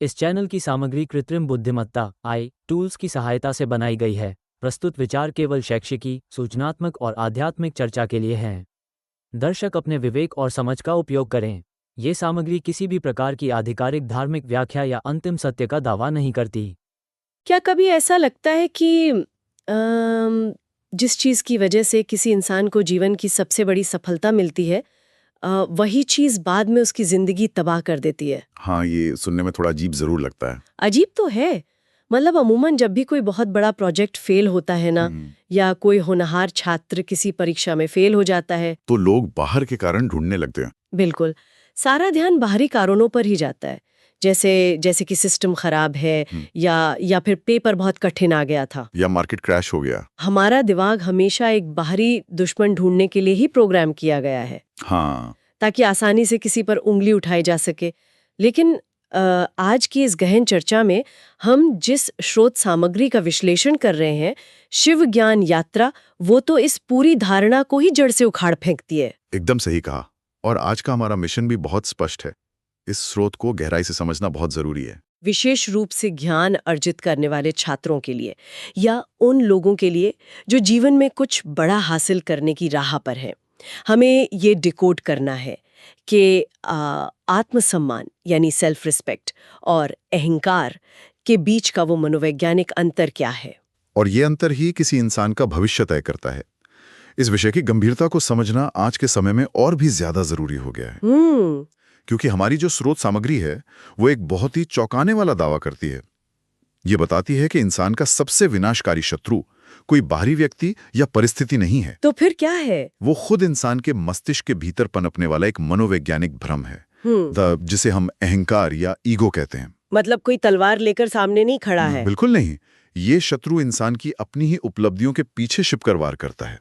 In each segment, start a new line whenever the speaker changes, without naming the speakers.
इस चैनल की सामग्री कृत्रिम बुद्धिमत्ता आई टूल्स की सहायता से बनाई गई है। प्रस्तुत विचार केवल शैक्षिकी, सूचनात्मक और आध्यात्मिक चर्चा के लिए हैं। दर्शक अपने विवेक और समझ का उपयोग करें। ये सामग्री किसी भी प्रकार की आधिकारिक धार्मिक व्याख्या या अंतिम सत्य का दावा नहीं करती।
क्या कभी ऐसा लगता है कि जिस चीज़ की वजह से किसी इंसान को जीवन की सबसे बड़ी सफलता मिलती है, वही चीज़ बाद में उसकी ज़िंदगी तबाह कर देती है?
हाँ, ये सुनने में थोड़ा अजीब जरूर लगता है।
अजीब तो है। मतलब अमूमन जब भी कोई बहुत बड़ा प्रोजेक्ट फेल होता है ना, या कोई होनहार छात्र किसी परीक्षा में फेल हो जाता है,
तो लोग बाहर के कारण ढूंढने लगते हैं।
बिल्कुल, सारा ध्यान बाहरी कारणों पर ही जाता है। जैसे जैसे कि सिस्टम खराब है, या फिर पेपर बहुत कठिन आ गया था,
या मार्केट क्रैश हो गया।
हमारा दिमाग हमेशा एक बाहरी दुश्मन ढूंढने के लिए ही प्रोग्राम किया गया है,
हाँ,
ताकि आसानी से किसी पर उंगली उठाई जा सके। लेकिन आज की इस गहन चर्चा में हम जिस स्रोत सामग्री का विश्लेषण कर रहे हैं, शिव ज्ञान यात्रा, वो तो इस पूरी धारणा को ही जड़ से उखाड़ फेंकती है।
एकदम सही कहा। और आज का हमारा मिशन भी बहुत स्पष्ट है। इस स्रोत को गहराई से समझना बहुत जरूरी है,
विशेष रूप से ज्ञान अर्जित करने वाले छात्रों के लिए, या उन लोगों के लिए जो जीवन में कुछ बड़ा हासिल करने की राह पर हैं। हमें ये डिकोड करना है कि आत्मसम्मान यानी सेल्फ रिस्पेक्ट और अहंकार के बीच का वो मनोवैज्ञानिक अंतर क्या है,
और ये अंतर ही किसी इंसान का भविष्य तय करता है। इस विषय की गंभीरता को समझना आज के समय में और भी ज्यादा जरूरी हो गया है, क्योंकि हमारी जो स्रोत सामग्री है वो एक बहुत ही चौंकाने वाला दावा करती है। ये बताती है कि इंसान का सबसे विनाशकारी शत्रु कोई बाहरी व्यक्ति या परिस्थिति नहीं है।
तो फिर क्या है?
वो खुद इंसान के मस्तिष्क के भीतर पनपने वाला एक मनोवैज्ञानिक भ्रम है, जिसे हम अहंकार या ईगो कहते हैं।
मतलब कोई तलवार लेकर सामने नहीं खड़ा है?
बिल्कुल नहीं। ये शत्रु इंसान की अपनी ही उपलब्धियों के पीछे छिपकर वार करता है।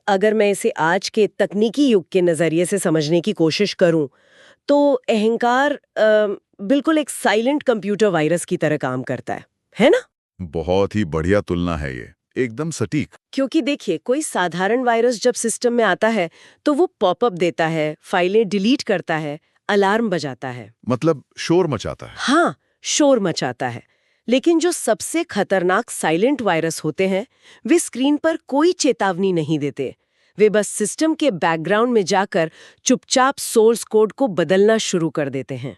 अगर मैं इसे आज के तकनीकी युग के नजरिए से समझने की कोशिश करूं, तो अहंकार बिल्कुल एक साइलेंट कंप्यूटर वायरस की तरह काम करता है ना?
बहुत ही बढ़िया तुलना है ये, एकदम सटीक।
क्योंकि देखिए, कोई साधारण वायरस जब सिस्टम में आता है तो वो पॉपअप देता है, फाइलें डिलीट करता है, अलार्म बजाता है,
मतलब शोर मचाता है।
हाँ, शोर मचाता है। लेकिन जो सबसे खतरनाक साइलेंट वायरस होते हैं, वे स्क्रीन पर कोई चेतावनी नहीं देते। वे बस सिस्टम के बैकग्राउंड में जाकर चुपचाप सोर्स कोड को बदलना शुरू कर देते हैं।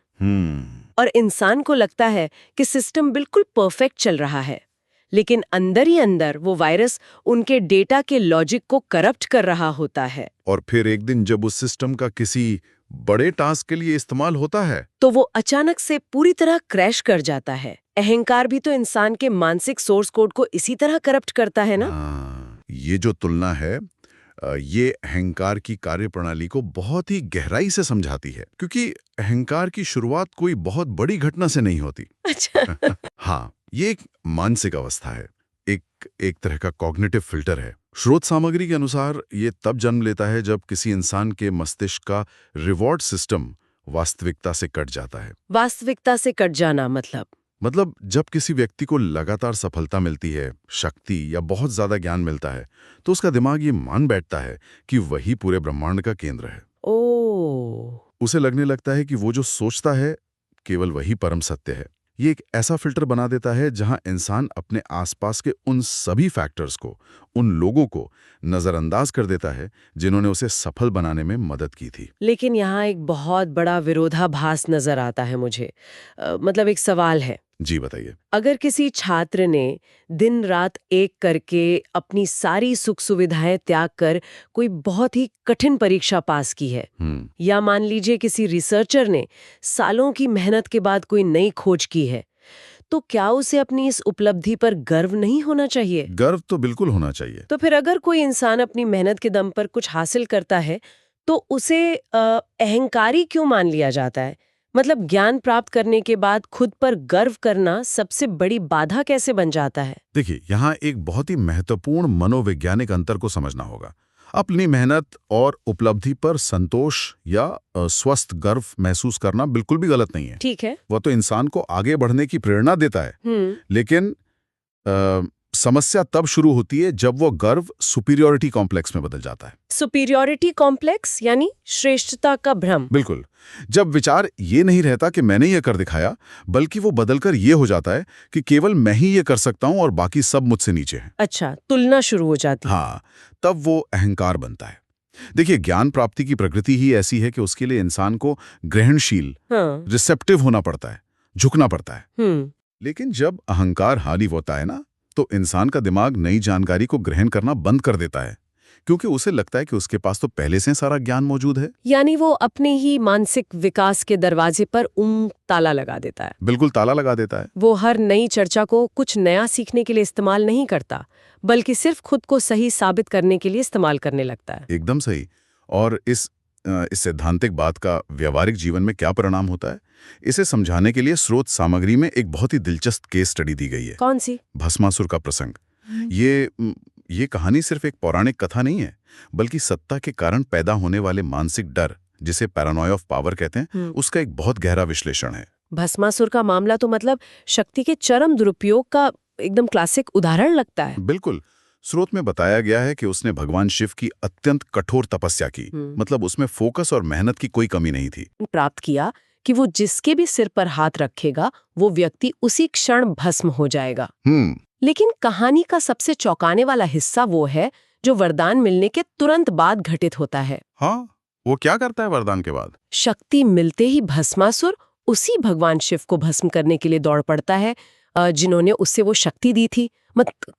और इंसान को लगता है कि सिस्टम बिल्कुल परफेक्ट चल रहा है, लेकिन अंदर ही अंदर वो वायरस उनके डेटा के लॉजिक को करप्ट कर रहा होता है।
और फिर एक दिन जब उस सिस्टम का किसी बड़े टास्क के लिए इस्तेमाल होता है, तो
वो अचानक से पूरी तरह क्रैश कर जाता है। अहंकार भी तो इंसान के मानसिक सोर्स कोड को इसी तरह करप्ट करता है ना?
ये जो तुलना है, ये अहंकार की कार्यप्रणाली को बहुत ही गहराई से समझाती है, क्योंकि अहंकार की शुरुआत कोई बहुत बड़ी घटना से नहीं होती।
अच्छा।
हाँ, ये एक मानसिक अवस्था है, एक तरह का कॉग्निटिव फिल्टर है। स्रोत सामग्री के अनुसार ये तब जन्म लेता है जब किसी इंसान के मस्तिष्क का रिवॉर्ड सिस्टम वास्तविकता से कट जाता है।
वास्तविकता से कट जाना
मतलब जब किसी व्यक्ति को लगातार सफलता मिलती है, शक्ति या बहुत ज्यादा ज्ञान मिलता है, तो उसका दिमाग ये मान बैठता है कि वही पूरे ब्रह्मांड का केंद्र है। उसे लगने लगता है कि वो जो सोचता है केवल वही परम सत्य है। ये एक ऐसा फिल्टर बना देता है जहां इंसान अपने आसपास के उन सभी फैक्टर्स को, उन लोगों को नजरअंदाज कर देता है जिन्होंने उसे सफल बनाने में मदद की थी।
लेकिन यहाँ एक बहुत बड़ा विरोधाभास नजर आता है मुझे। मतलब एक सवाल है।
जी बताइए।
अगर किसी छात्र ने दिन रात एक करके अपनी सारी सुख सुविधाएं त्याग कर कोई बहुत ही कठिन परीक्षा पास की है, या मान लीजिए किसी रिसर्चर ने सालों की मेहनत के बाद कोई नई खोज की है, तो क्या उसे अपनी इस उपलब्धि पर गर्व नहीं होना चाहिए?
गर्व तो बिल्कुल होना चाहिए।
तो फिर अगर कोई इंसान अपनी मेहनत के दम पर कुछ हासिल करता है, तो उसे अहंकारी क्यों मान लिया जाता है? मतलब ज्ञान प्राप्त करने के बाद खुद पर गर्व करना सबसे बड़ी बाधा कैसे बन जाता है?
देखिए, यहाँ एक बहुत ही महत्वपूर्ण मनोवैज्ञानिक अंतर को समझना होगा। अपनी मेहनत और उपलब्धि पर संतोष या स्वस्थ गर्व महसूस करना बिल्कुल भी गलत नहीं है।
ठीक है।
वह तो इंसान को आगे बढ़ने की प्रेरणा देता है। लेकिन समस्या तब शुरू होती है जब वो गर्व सुपीरियॉरिटी कॉम्प्लेक्स में बदल जाता है।
सुपीरियॉरिटी कॉम्प्लेक्स यानी श्रेष्ठता का भ्रम।
बिल्कुल। जब विचार ये नहीं रहता कि मैंने ये कर दिखाया, बल्कि वो बदलकर ये हो जाता है कि केवल मैं ही ये कर सकता हूं और बाकी सब मुझसे नीचे हैं।
अच्छा, तुलना शुरू हो जाती है।
हाँ, तब वो अहंकार बनता है। देखिए, ज्ञान प्राप्ति की प्रकृति ही ऐसी है कि उसके लिए इंसान को ग्रहणशील, रिसेप्टिव होना पड़ता है, झुकना पड़ता है। लेकिन जब अहंकार हावी होता है ना, तो इंसान का दिमाग नई जानकारी को ग्रहण करना बंद कर देता है, क्योंकि उसे लगता है कि उसके पास तो पहले से सारा ज्ञान मौजूद है।
यानी वो अपने ही मानसिक विकास के दरवाजे पर ताला लगा देता है।
बिल्कुल, ताला लगा देता है।
वो हर नई चर्चा को कुछ नया सीखने के लिए इस्तेमाल नहीं करता, बल्कि सिर्फ खुद को सही साबित करने के लिए इस्तेमाल करने लगता है।
एकदम सही। और इस सैद्धांतिक बात का व्यवहारिक जीवन में क्या परिणाम होता है, इसे समझाने के लिए स्रोत सामग्री में एक बहुत ही दिलचस्प केस स्टडी दी गई है।
कौन सी?
भस्मासुर का प्रसंग। ये कहानी सिर्फ एक पौराणिक कथा नहीं है, बल्कि सत्ता के कारण पैदा होने वाले मानसिक डर, जिसे पैरानोया ऑफ पावर कहते हैं, उसका एक बहुत गहरा विश्लेषण है।
भस्मासुर का मामला तो मतलब शक्ति के चरम दुरुपयोग का एकदम क्लासिक उदाहरण लगता है।
बिल्कुल। स्रोत में बताया गया है कि उसने भगवान शिव की अत्यंत कठोर तपस्या की, मतलब उसमें फोकस और मेहनत की कोई कमी नहीं थी।
प्राप्त किया कि वो जिसके भी सिर पर हाथ रखेगा वो व्यक्ति उसी क्षण भस्म हो जाएगा। लेकिन कहानी का सबसे चौंकाने वाला हिस्सा वो है जो वरदान मिलने के तुरंत बाद घटित होता है।
हाँ, वो क्या करता है वरदान के बाद?
शक्ति मिलते ही भस्मासुर उसी भगवान शिव को भस्म करने के लिए दौड़ पड़ता है, जिन्होंने उससे वो शक्ति दी थी।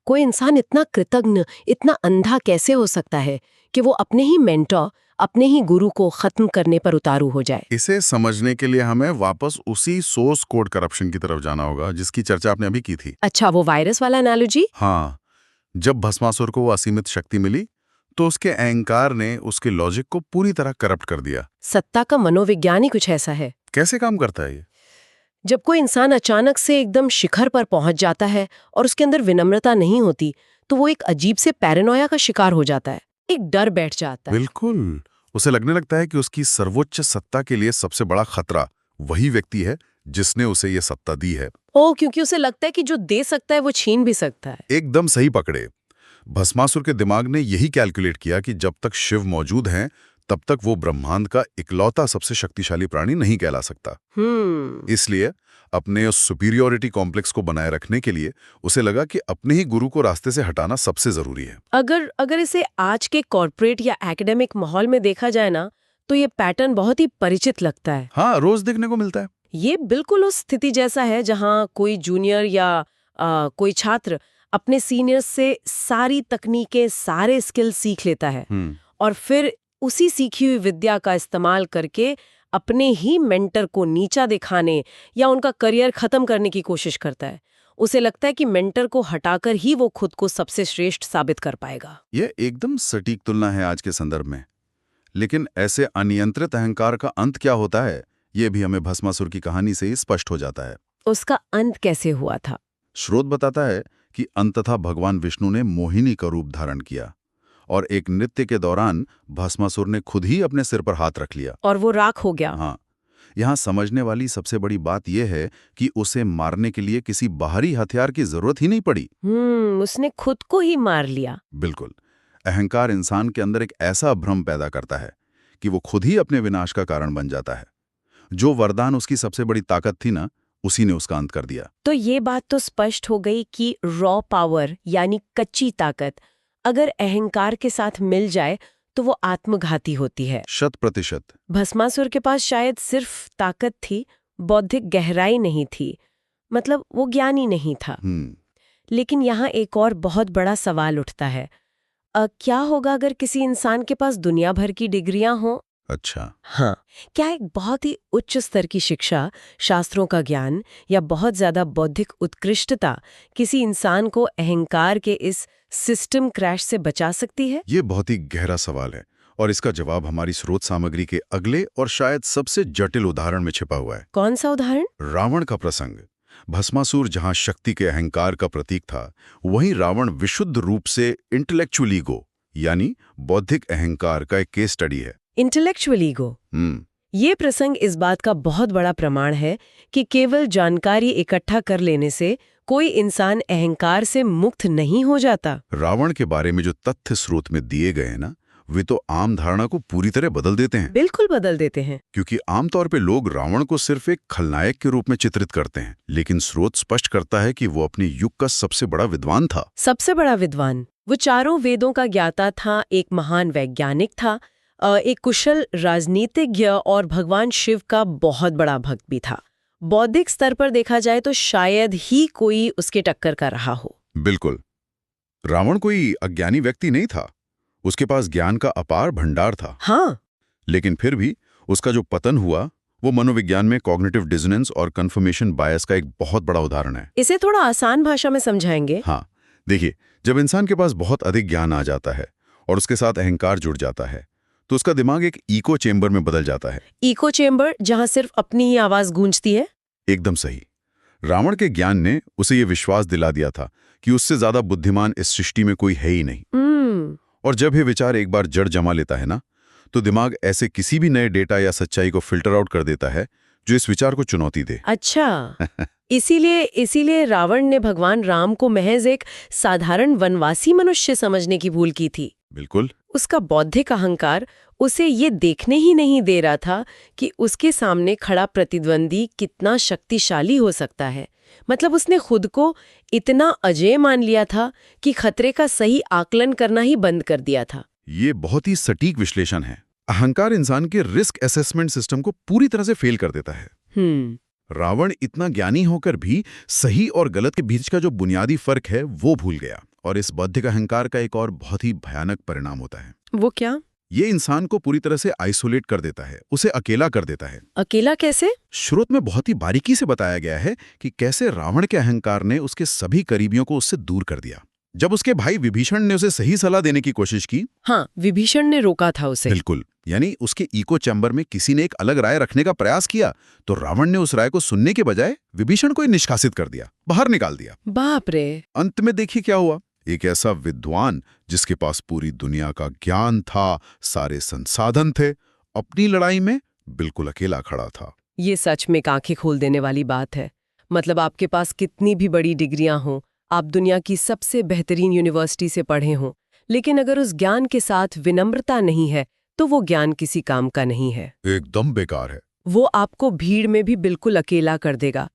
कोई इंसान इतना कृतज्ञ, इतना अंधा कैसे हो सकता है कि वो अपने ही मेंटर, अपने ही गुरु को खत्म करने पर उतारू हो जाए?
इसे समझने के लिए हमें वापस उसी सोर्स कोड करप्शन की तरफ जाना होगा जिसकी चर्चा आपने अभी की थी।
अच्छा, वो वायरस वाला एनालॉजी?
हाँ, जब भस्मासुर को वो असीमित शक्ति मिली तो उसके अहंकार ने उसके लॉजिक को पूरी तरह करप्ट कर दिया।
सत्ता का मनोविज्ञान ही कुछ ऐसा है।
कैसे काम करता है ये?
जब कोई इंसान अचानक से एकदम शिखर पर पहुंच जाता है और उसके अंदर विनम्रता नहीं होती, तो वो एक अजीब से पैरानोया का शिकार हो जाता है। एक डर बैठ जाता है।
बिल्कुल। उसे लगने लगता है कि उसकी सर्वोच्च सत्ता के लिए सबसे बड़ा खतरा वही व्यक्ति है जिसने उसे ये सत्ता दी है।
क्योंकि उसे लगता है कि जो दे सकता है वो छीन भी सकता है।
एकदम सही पकड़े। भस्मासुर के दिमाग ने यही कैलकुलेट किया कि जब तक शिव मौजूद हैं, तब तक वो ब्रह्मांड का इकलौता सबसे शक्तिशाली प्राणी नहीं कहला सकता। इसलिए अपने उस सुपीरियॉरिटी कॉम्प्लेक्स को बनाए रखने के लिए उसे लगा कि अपने ही गुरु को रास्ते से हटाना सबसे जरूरी है।
अगर इसे आज के कॉर्पोरेट या एकेडमिक माहौल में देखा जाए ना, तो ये पैटर्न बहुत ही परिचित लगता है।
हाँ, रोज देखने को मिलता है।
ये बिल्कुल उस स्थिति जैसा है जहां कोई जूनियर या कोई छात्र अपने सीनियर से सारी तकनीकें, सारे स्किल सीख लेता है और फिर उसी सीखी हुई विद्या का इस्तेमाल करके अपने ही मेंटर को नीचा दिखाने या उनका करियर खत्म करने की कोशिश करता है। उसे लगता है कि मेंटर को हटाकर ही वो खुद को सबसे श्रेष्ठ साबित कर पाएगा।
यह एकदम सटीक तुलना है आज के संदर्भ में। लेकिन ऐसे अनियंत्रित अहंकार का अंत क्या होता है, ये भी हमें भस्मासुर की कहानी से ही स्पष्ट हो जाता है।
उसका अंत कैसे हुआ था?
स्रोत बताता है कि अंततः भगवान विष्णु ने मोहिनी का रूप धारण किया और एक नृत्य के दौरान भस्मासुर ने खुद ही अपने सिर पर हाथ रख लिया
और वो राख हो गया।
हाँ, यहाँ समझने वाली सबसे बड़ी बात यह है कि उसे मारने के लिए किसी बाहरी हथियार की जरूरत ही नहीं पड़ी।
उसने खुद को ही मार लिया।
बिल्कुल। अहंकार इंसान के अंदर एक ऐसा भ्रम पैदा करता है कि वो खुद ही अपने विनाश का कारण बन जाता है। जो वरदान उसकी सबसे बड़ी ताकत थी ना, उसी ने उसका अंत कर दिया।
तो ये बात तो स्पष्ट हो गई कि रॉ पावर यानी कच्ची ताकत अगर अहंकार के साथ मिल जाए तो वो आत्मघाती होती है।
100%।
भस्मासुर के पास शायद सिर्फ ताकत थी, बौद्धिक गहराई नहीं थी, मतलब वो ज्ञानी नहीं था। लेकिन यहाँ एक और बहुत बड़ा सवाल उठता है, क्या होगा अगर किसी इंसान के पास दुनिया भर की डिग्रियां हों?
अच्छा।
हाँ, क्या एक बहुत ही उच्च स्तर की शिक्षा, शास्त्रों का ज्ञान या बहुत ज्यादा बौद्धिक उत्कृष्टता किसी इंसान को अहंकार के इस सिस्टम क्रैश से बचा सकती है?
ये बहुत ही गहरा सवाल है और इसका जवाब हमारी स्रोत सामग्री के अगले और शायद सबसे जटिल उदाहरण में छिपा हुआ है।
कौन सा उदाहरण?
रावण का प्रसंग। भस्मासुर जहां शक्ति के अहंकार का प्रतीक था, वहीं रावण विशुद्ध रूप से इंटेलेक्चुअल ईगो यानी बौद्धिक अहंकार का एक केस स्टडी है।
Intellectual ego. ये प्रसंग इस बात का बहुत बड़ा प्रमाण है कि केवल जानकारी इकट्ठा कर लेने से कोई इंसान अहंकार से मुक्त नहीं हो जाता।
रावण के बारे में जो तथ्य स्रोत में दिए गए हैं ना, वे तो आम धारणा को पूरी तरह बदल देते हैं।
बिल्कुल बदल देते हैं।
क्योंकि आमतौर पे लोग रावण को सिर्फ एक खलनायक के रूप में चित्रित करते हैं, लेकिन स्रोत स्पष्ट करता है कि वो अपने युग का सबसे बड़ा विद्वान था।
सबसे बड़ा विद्वान। वो चारों वेदों का ज्ञाता था, एक महान वैज्ञानिक था, एक कुशल राजनीतिज्ञ और भगवान शिव का बहुत बड़ा भक्त भी था। बौद्धिक स्तर पर देखा जाए तो शायद ही कोई उसके टक्कर का रहा हो।
बिल्कुल। रावण कोई अज्ञानी व्यक्ति नहीं था, उसके पास ज्ञान का अपार भंडार था।
हाँ।
लेकिन फिर भी उसका जो पतन हुआ वो मनोविज्ञान में कॉग्निटिव डिसोनेंस और कन्फर्मेशन बायस का एक बहुत बड़ा उदाहरण है।
इसे थोड़ा आसान भाषा में समझाएंगे?
हाँ, देखिए, जब इंसान के पास बहुत अधिक ज्ञान आ जाता है और उसके साथ अहंकार जुड़ जाता है तो उसका दिमाग एक इको चेंबर में बदल जाता है।
इको चेंबर, जहां सिर्फ अपनी ही आवाज गूंजती है?
एकदम सही। रावण के ज्ञान ने उसे ये विश्वास दिला दिया था कि उससे ज्यादा बुद्धिमान इस सृष्टि में कोई है ही नहीं। और जब ये विचार एक बार जड़ जमा लेता है ना, तो दिमाग ऐसे किसी भी नए डेटा या सच्चाई को फिल्टर आउट कर देता है जो इस विचार को चुनौती दे।
अच्छा। इसीलिए रावण ने भगवान राम को महज एक साधारण वनवासी मनुष्य समझने की भूल की थी।
बिल्कुल।
उसका बौद्धिक अहंकार उसे ये देखने ही नहीं दे रहा था कि उसके सामने खड़ा प्रतिद्वंदी कितना शक्तिशाली हो सकता है। मतलब उसने खुद को इतना अजेय मान लिया था कि खतरे का सही आकलन करना ही बंद कर दिया था।
ये बहुत ही सटीक विश्लेषण है। अहंकार इंसान के रिस्क असेसमेंट सिस्टम को पूरी तरह से फेल कर देता है। रावण इतना ज्ञानी होकर भी सही और गलत के बीच का जो बुनियादी फर्क है वो भूल गया, और इस बौद्धिक अहंकार का एक और बहुत ही भयानक परिणाम होता है।
वो क्या?
ये इंसान को पूरी तरह से आइसोलेट कर देता है, उसे अकेला कर देता है।
अकेला कैसे?
स्रोत में बहुत ही बारीकी से बताया गया है कि कैसे रावण के अहंकार ने उसके सभी करीबियों को उससे दूर कर दिया। जब उसके भाई विभीषण ने उसे सही सलाह देने की कोशिश की,
हाँ, विभीषण ने रोका था उसे।
बिल्कुल, यानी उसके इको चैम्बर में किसी ने एक अलग राय रखने का प्रयास किया तो रावण ने उस राय को सुनने के बजाय विभीषण को निष्कासित कर दिया, बाहर निकाल दिया।
बाप रे।
अंत में देखिए क्या हुआ। एक ऐसा विद्वान जिसके पास पूरी दुनिया का ज्ञान था, सारे संसाधन थे, अपनी लड़ाई में बिल्कुल अकेला खड़ा था।
ये सच में आंखें खोल देने वाली बात है। मतलब आपके पास कितनी भी बड़ी डिग्रियां हों, आप दुनिया की सबसे बेहतरीन यूनिवर्सिटी से पढ़े हों, लेकिन अगर उस ज्ञान के साथ विनम्रता नहीं है तो वो ज्ञान किसी काम का नहीं है।
एकदम बेकार है।
वो आपको भीड़ में भी बिल्कुल अकेला कर देगा।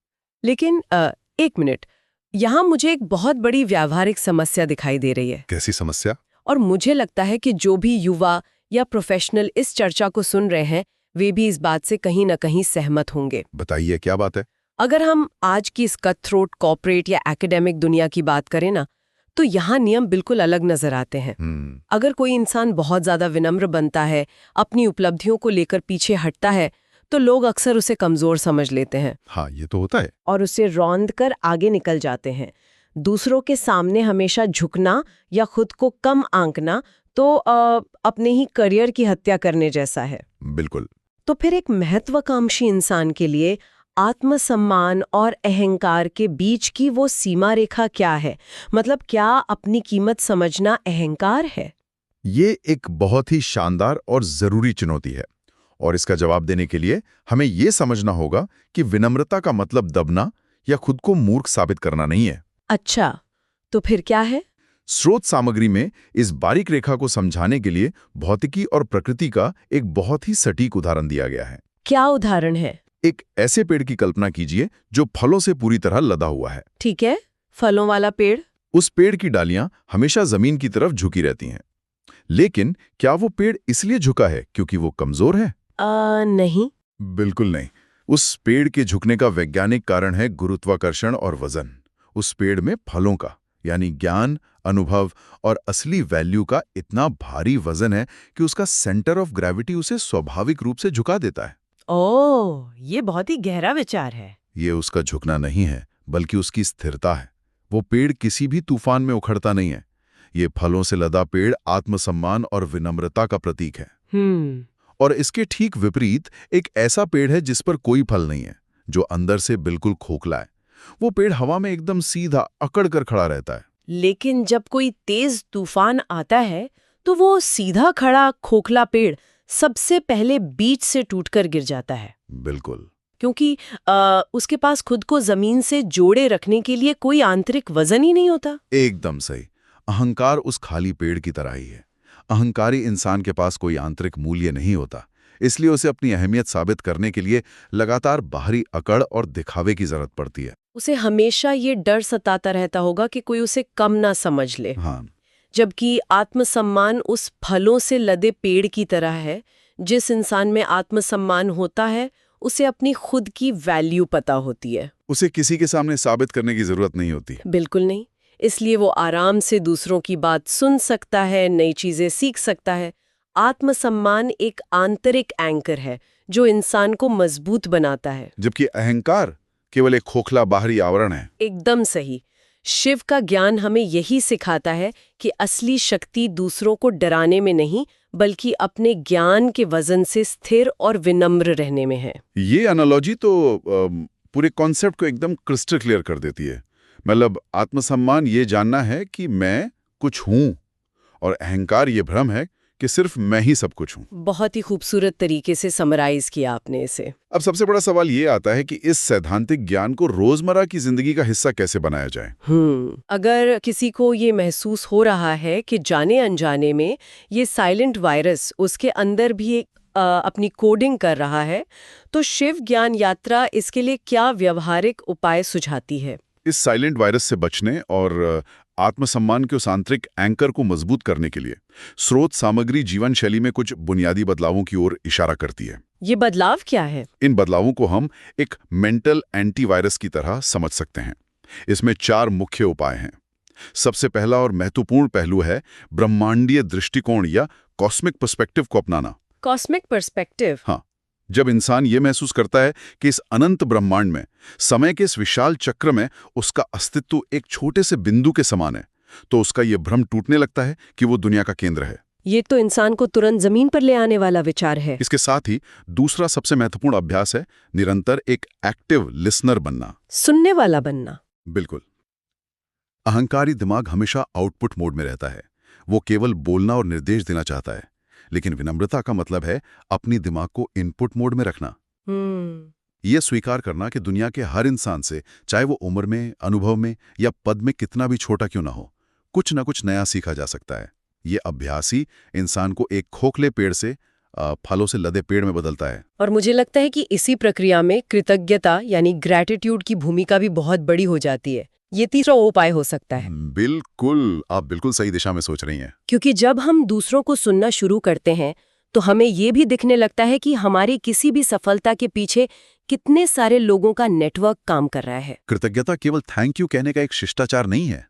लेकिन एक मिनट, यहाँ मुझे एक बहुत बड़ी व्यावहारिक समस्या दिखाई दे रही है।
कैसी समस्या?
और मुझे लगता है कि जो भी युवा या प्रोफेशनल इस चर्चा को सुन रहे हैं वे भी इस बात से कहीं न कहीं सहमत होंगे।
बताइए क्या बात है?
अगर हम आज की इस कट थ्रोट कॉर्पोरेट या एकेडमिक दुनिया की बात करें ना, तो यहाँ नियम बिल्कुल अलग नजर आते हैं। अगर कोई इंसान बहुत ज्यादा विनम्र बनता है, अपनी उपलब्धियों को लेकर पीछे हटता है, तो लोग अक्सर उसे कमजोर समझ लेते हैं।
हाँ, ये तो होता है।
और उसे रौंद कर आगे निकल जाते हैं। दूसरों के सामने हमेशा झुकना या खुद को कम आंकना तो अपने ही करियर की हत्या करने जैसा है।
बिल्कुल।
तो फिर एक महत्वाकांक्षी इंसान के लिए आत्मसम्मान और अहंकार के बीच की वो सीमा रेखा क्या है? मतलब क्या अपनी कीमत समझना अहंकार है?
ये एक बहुत ही शानदार और जरूरी चुनौती है, और इसका जवाब देने के लिए हमें ये समझना होगा कि विनम्रता का मतलब दबना या खुद को मूर्ख साबित करना नहीं है।
अच्छा, तो फिर क्या है?
स्रोत सामग्री में इस बारीक रेखा को समझाने के लिए भौतिकी और प्रकृति का एक बहुत ही सटीक उदाहरण दिया गया है।
क्या उदाहरण है?
एक ऐसे पेड़ की कल्पना कीजिए जो फलों से पूरी तरह लदा हुआ है।
ठीक है, फलों वाला पेड़।
उस पेड़ की डालियां हमेशा जमीन की तरफ झुकी रहती हैं, लेकिन क्या वो पेड़ इसलिए झुका है क्योंकि वो कमजोर है?
नहीं,
बिल्कुल नहीं। उस पेड़ के झुकने का वैज्ञानिक कारण है गुरुत्वाकर्षण और वजन। उस पेड़ में फलों का यानी ज्ञान, अनुभव और असली वैल्यू का इतना भारी वजन है कि उसका सेंटर ऑफ ग्रेविटी उसे स्वाभाविक रूप से झुका देता है।
ओह, ये बहुत ही गहरा विचार है।
ये उसका झुकना नहीं है, बल्कि उसकी स्थिरता है। वो पेड़ किसी भी तूफान में उखड़ता नहीं है। ये फलों से लदा पेड़ आत्मसम्मान और विनम्रता का प्रतीक है। और इसके ठीक विपरीत एक ऐसा पेड़ है जिस पर कोई फल नहीं है, जो अंदर से बिल्कुल खोखला है। वो पेड़ हवा में एकदम सीधा अकड़ कर खड़ा रहता है।
लेकिन जब कोई तेज तूफान आता है तो वो सीधा खड़ा खोखला पेड़ सबसे पहले बीच से टूटकर गिर जाता है।
बिल्कुल।
क्योंकि उसके पास खुद को जमीन से जोड़े रखने के लिए कोई आंतरिक वजन ही नहीं होता।
एकदम सही। अहंकार उस खाली पेड़ की तरह ही है। अहंकारी इंसान के पास कोई आंतरिक मूल्य नहीं होता, इसलिए उसे अपनी अहमियत साबित करने के लिए लगातार बाहरी अकड़ और दिखावे की जरूरत पड़ती है।
उसे हमेशा ये डर सताता रहता होगा कि कोई उसे कम ना समझ ले।
हाँ,
जबकि आत्मसम्मान उस फलों से लदे पेड़ की तरह है। जिस इंसान में आत्मसम्मान होता है उसे अपनी खुद की वैल्यू पता होती है।
उसे किसी के सामने साबित करने की जरूरत नहीं होती।
बिल्कुल नहीं। इसलिए वो आराम से दूसरों की बात सुन सकता है, नई चीजें सीख सकता है। आत्मसम्मान एक आंतरिक एंकर है जो इंसान को मजबूत बनाता है,
जबकि अहंकार केवल एक खोखला बाहरी आवरण है।
एकदम सही। शिव का ज्ञान हमें यही सिखाता है कि असली शक्ति दूसरों को डराने में नहीं, बल्कि अपने ज्ञान के वजन से स्थिर और विनम्र रहने में है।
ये एनालॉजी तो पूरे कॉन्सेप्ट को एकदम क्रिस्टल क्लियर कर देती है। मतलब आत्मसम्मान ये जानना है कि मैं कुछ हूं, और अहंकार ये भ्रम है कि सिर्फ मैं ही सब कुछ हूं।
बहुत ही खूबसूरत तरीके से समराइज किया आपने इसे।
अब सबसे बड़ा सवाल ये आता है कि इस सैद्धांतिक ज्ञान को रोजमर्रा की जिंदगी का हिस्सा कैसे बनाया जाए।
अगर किसी को ये महसूस हो रहा है कि जाने अनजाने में ये साइलेंट वायरस उसके अंदर भी अपनी कोडिंग कर रहा है, तो शिव ज्ञान यात्रा इसके लिए क्या व्यवहारिक उपाय सुझाती है?
इस साइलेंट वायरस से बचने और आत्मसम्मान के उस आंतरिक एंकर को मजबूत करने के लिए स्रोत सामग्री जीवन शैली में कुछ बुनियादी बदलावों की ओर इशारा करती है।
ये बदलाव क्या है?
इन बदलावों को हम एक मेंटल एंटीवायरस की तरह समझ सकते हैं। इसमें 4 मुख्य उपाय हैं। सबसे पहला और महत्वपूर्ण पहलू है ब्रह्मांडीय दृष्टिकोण या कॉस्मिक पर्सपेक्टिव को अपनाना।
Cosmic perspective?
हाँ, जब इंसान ये महसूस करता है कि इस अनंत ब्रह्मांड में, समय के इस विशाल चक्र में उसका अस्तित्व एक छोटे से बिंदु के समान है, तो उसका ये भ्रम टूटने लगता है कि वो दुनिया का केंद्र है।
ये तो इंसान को तुरंत जमीन पर ले आने वाला विचार है।
इसके साथ ही दूसरा सबसे महत्वपूर्ण अभ्यास है निरंतर एक एक्टिव लिसनर बनना,
सुनने वाला बनना।
बिल्कुल। अहंकारी दिमाग हमेशा आउटपुट मोड में रहता है। वो केवल बोलना और निर्देश देना चाहता है, लेकिन विनम्रता का मतलब है अपनी दिमाग को इनपुट मोड में रखना। यह स्वीकार करना कि दुनिया के हर इंसान से, चाहे वो उम्र में, अनुभव में या पद में कितना भी छोटा क्यों ना हो, कुछ ना कुछ नया सीखा जा सकता है। ये अभ्यास ही इंसान को एक खोखले पेड़ से फलों से लदे पेड़ में बदलता है।
और मुझे लगता है कि इसी प्रक्रिया में कृतज्ञता यानी ग्रैटिट्यूड की भूमिका भी बहुत बड़ी हो जाती है। ये तीसरा उपाय हो सकता है।
बिल्कुल, आप बिल्कुल सही दिशा में सोच रही हैं।
क्योंकि जब हम दूसरों को सुनना शुरू करते हैं तो हमें ये भी दिखने लगता है कि हमारी किसी भी सफलता के पीछे कितने सारे लोगों का नेटवर्क काम कर रहा है।
कृतज्ञता केवल थैंक यू कहने का एक शिष्टाचार नहीं है,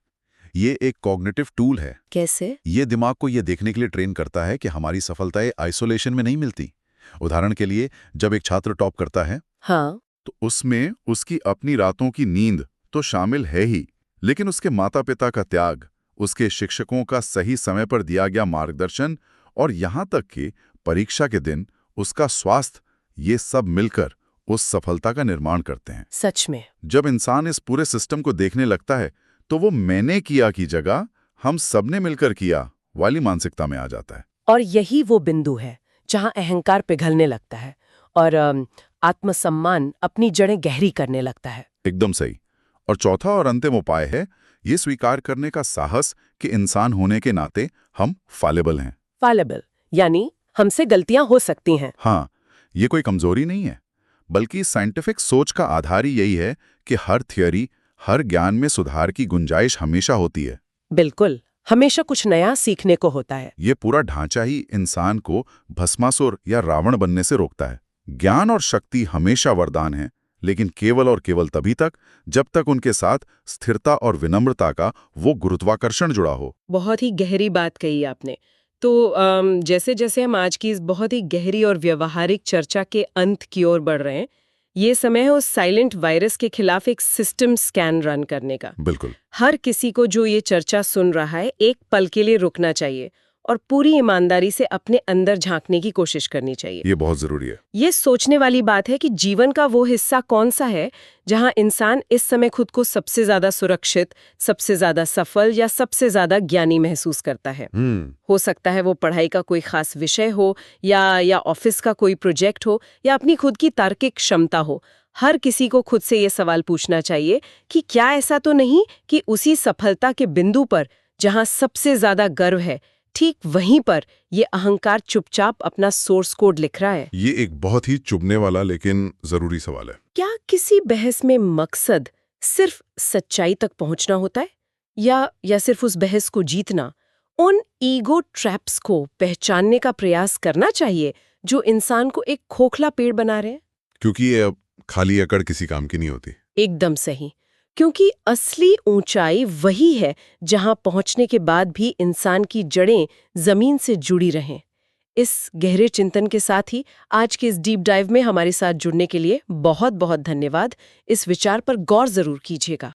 ये एक कॉग्निटिव टूल है।
कैसे?
ये दिमाग को ये देखने के लिए ट्रेन करता है कि हमारी सफलताएं आइसोलेशन में नहीं मिलती। उदाहरण के लिए, जब एक छात्र टॉप करता है,
हाँ,
तो उसमें उसकी अपनी रातों की नींद तो शामिल है ही, लेकिन उसके माता पिता का त्याग, उसके शिक्षकों का सही समय पर दिया गया मार्गदर्शन और यहाँ तक कि परीक्षा के दिन उसका स्वास्थ्य, ये सब मिलकर उस सफलता का निर्माण करते हैं।
सच में।
जब इंसान इस पूरे सिस्टम को देखने लगता है तो वो मैंने किया की जगह हम सबने मिलकर किया वाली मानसिकता में आ जाता है।
और यही वो बिंदु है जहां अहंकार पिघलने लगता है और आत्मसम्मान अपनी जड़ें गहरी करने लगता है।
एकदम सही। और चौथा और अंतिम उपाय है ये स्वीकार करने का साहस कि इंसान होने के नाते हम फालेबल हैं।
फालेबल यानी हमसे गलतियां हो सकती हैं।
हाँ, ये कोई कमजोरी नहीं है, बल्कि साइंटिफिक सोच का आधार ही यही है कि हर थियरी, हर ज्ञान में सुधार की गुंजाइश हमेशा होती है।
बिल्कुल, हमेशा कुछ नया सीखने को होता है।
ये पूरा ढांचा ही इंसान को भस्मासुर या रावण बनने से रोकता है। ज्ञान और शक्ति हमेशा वरदान है, लेकिन केवल और केवल तभी तक जब तक उनके साथ स्थिरता और विनम्रता का वो गुरुत्वाकर्षण जुड़ा हो।
बहुत ही गहरी बात कही आपने। तो जैसे जैसे हम आज की इस बहुत ही गहरी और व्यवहारिक चर्चा के अंत की ओर बढ़ रहे हैं, ये समय है उस साइलेंट वायरस के खिलाफ एक सिस्टम स्कैन रन करने का।
बिल्कुल।
हर किसी को जो ये चर्चा सुन रहा है, एक पल के लिए रुकना चाहिए और पूरी ईमानदारी से अपने अंदर झांकने की कोशिश करनी चाहिए।
ये बहुत जरूरी है।
ये सोचने वाली बात है कि जीवन का वो हिस्सा कौन सा है जहां इंसान इस समय खुद को सबसे ज्यादा सुरक्षित, सबसे ज्यादा सफल या सबसे ज्यादा ज्ञानी महसूस करता है। हो सकता है वो पढ़ाई का कोई खास विषय हो या ऑफिस का कोई प्रोजेक्ट हो या अपनी खुद की तार्किक क्षमता हो। हर किसी को खुद से ये सवाल पूछना चाहिए कि क्या ऐसा तो नहीं कि उसी सफलता के बिंदु पर जहां सबसे ज्यादा गर्व है, ठीक वहीं पर ये अहंकार चुपचाप अपना सोर्स कोड लिख रहा है।
ये एक बहुत ही चुभने वाला लेकिन जरूरी सवाल है।
क्या किसी बहस में मकसद सिर्फ सच्चाई तक पहुंचना होता है या सिर्फ उस बहस को जीतना? उन ईगो ट्रैप्स को पहचानने का प्रयास करना चाहिए जो इंसान को एक खोखला पेड़ बना रहे हैं।
क्योंकि ये अब खाली अकड़ किसी काम की नहीं होती।
एकदम सही, क्योंकि असली ऊंचाई वही है जहां पहुंचने के बाद भी इंसान की जड़ें जमीन से जुड़ी रहें। इस गहरे चिंतन के साथ ही आज के इस डीप डाइव में हमारे साथ जुड़ने के लिए बहुत बहुत धन्यवाद। इस विचार पर गौर जरूर कीजिएगा।